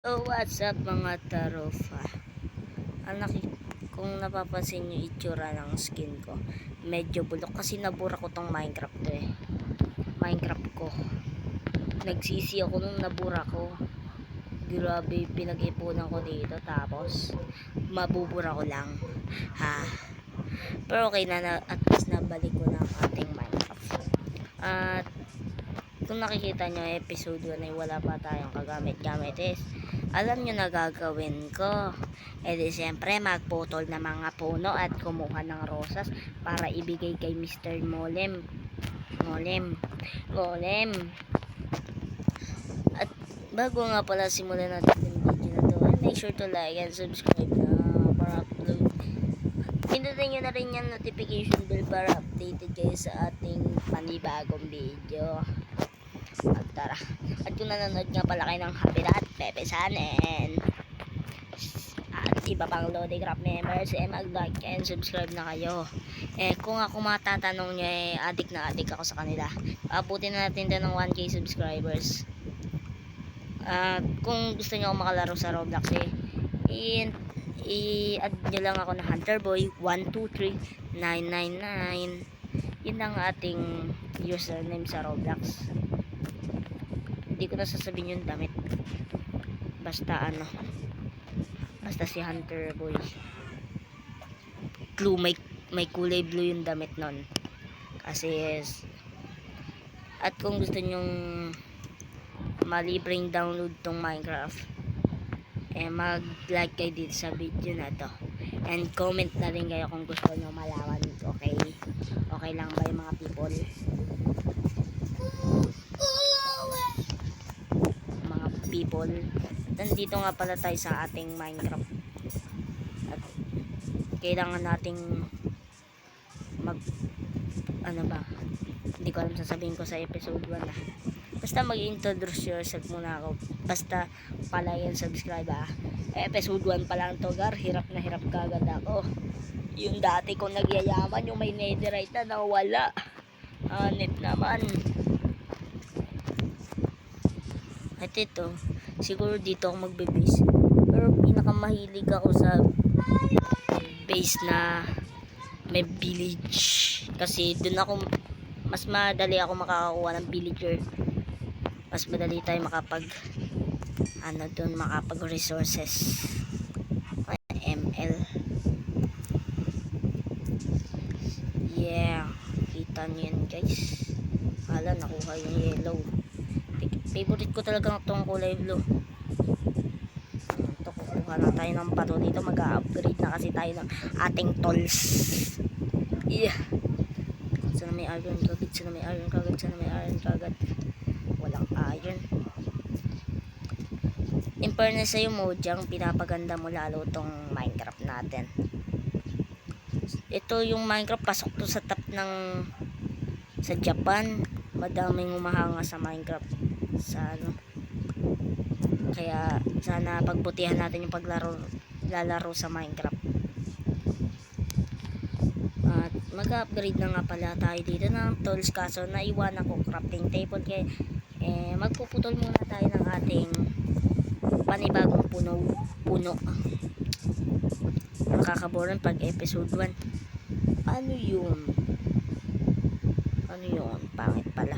Oh, what's up mga tarofa? Kung napapansin nyo itsura ng skin ko, medyo bulok kasi nabura ko tong Minecraft to eh. Minecraft ko. Nagsisi ako nung nabura ko. Grabe, pinag-ipunan ko dito tapos mabubura ko lang. Ha. Pero okay na, at least nabalik ko na ang ating Minecraft. At kung nakikita nyo episode 1 ay wala pa tayong kagamit-gamit is alam nyo na gagawin ko. E di siyempre magputol ng mga puno at kumuha ng rosas para ibigay kay Mr. Molem. At bago nga pala simulan natin yung video na to, make sure to like and subscribe na para upload. Pindutin nyo na rin yung notification bell para updated kayo sa ating panibagong video. At tara. At kung nanonood nga pala kayo ng Habitat, Pepe Sanen at iba pang Lodi Craft members, mag-like and subscribe na kayo. Kung ako matatanong nyo, adik na adik ako sa kanila. Abutin na natin din ng 1k subscribers. Kung gusto nyo ako makalaro sa Roblox, i-add nyo lang ako na HunterBoy123999. Yun ang ating username sa Roblox. Hindi ko na sasabihin yung damit. Basta si Hunter Boy. Blue, may kulay blue yung damit nun. Kasi at kung gusto nyong malibreng download tong Minecraft, mag-like kayo dito sa video na to. And comment na rin kayo kung gusto nyo malaman. Okay? Okay lang ba yung mga people? People, nandito nga pala tayo sa ating Minecraft at kailangan nating hindi ko alam sasabihin ko sa episode 1 na basta mag-introduce yourself muna ako, basta palike and subscribe episode 1 pa lang to gar, hirap na hirap kagad ako. Yung dati kong nagyayaman, yung may netherite na nawala, hanip naman. At ito, siguro dito ako magbe-base. Pero pinakamahilig ako sa base na may village. Kasi dun ako, mas madali ako makakakuha ng villager. Mas madali tayo makapag resources. ML. Yeah. Kita nyo yan guys. Hala, nakuha yung yellow. Favorite ko talaga itong kulay blue. Ito, kukuha na tayo ng bato dito. Mag-upgrade na kasi tayo ng ating tools. Yeah. Sana may iron kagad. Walang iron. In fairness sa'yo, Mojang, pinapaganda mo lalo itong Minecraft natin. Ito yung Minecraft, pasok to sa top sa Japan. Madaming humahanga sa Minecraft. Kaya sana pagbutihan natin yung lalaro sa Minecraft. At mag-upgrade na nga pala tayo dito ng tools, kaso naiwan ako crafting table kaya magpuputol muna tayo ng ating panibagong puno. Nakakaboran pag episode 1. Ano yun? Pangit pala.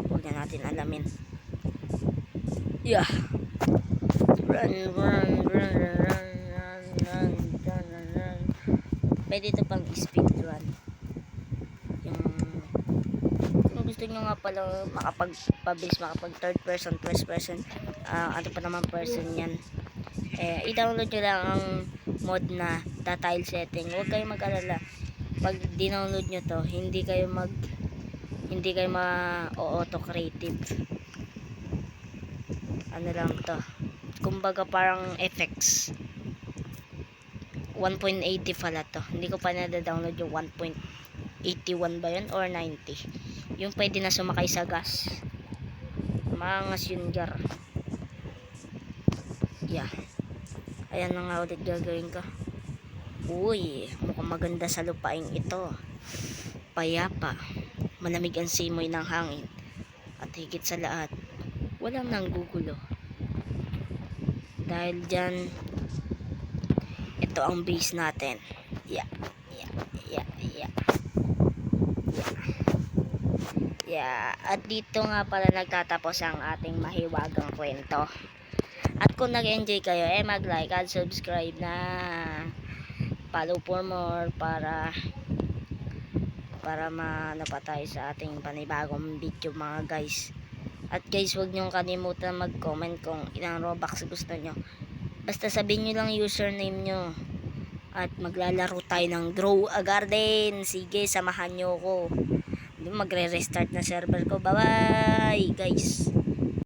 Huwag na natin alamin. Yeah. Run. Pwede ito pang speed run. Kung gusto nyo nga pala makapag third person, first person, ano pa naman person yan, i-download nyo lang ang mod na tile setting. Huwag kayo mag-alala. Pag dinownload nyo to, hindi kayo ma-auto creative. Ano lang to, kumbaga parang effects. 1.80 pala to, hindi ko pa na-download yung 1.81 ba yun or 90, yung pwede na sumakay sa gas. Maangas yun gar. Yeah, ayan na nga ulit gagawin ko. Uy, mukhang maganda sa lupaing ito. Payapa, malamig ang simoy ng hangin, at higit sa lahat walang nanggugulo. Dahil dyan, ito ang base natin. Yeah. At dito nga pala nagtatapos ang ating mahiwagang kwento. At kung nag-enjoy kayo, mag-like at subscribe na. Follow for more para maano pa tayo sa ating panibagong video mga guys. At guys, huwag niyong kalimutan mag-comment kung ilang Robux gusto nyo. Basta sabihin nyo lang username nyo. At maglalaro tayo ng Grow a Garden. Sige, samahan nyo ko. Magre-restart na server ko. Bye bye guys.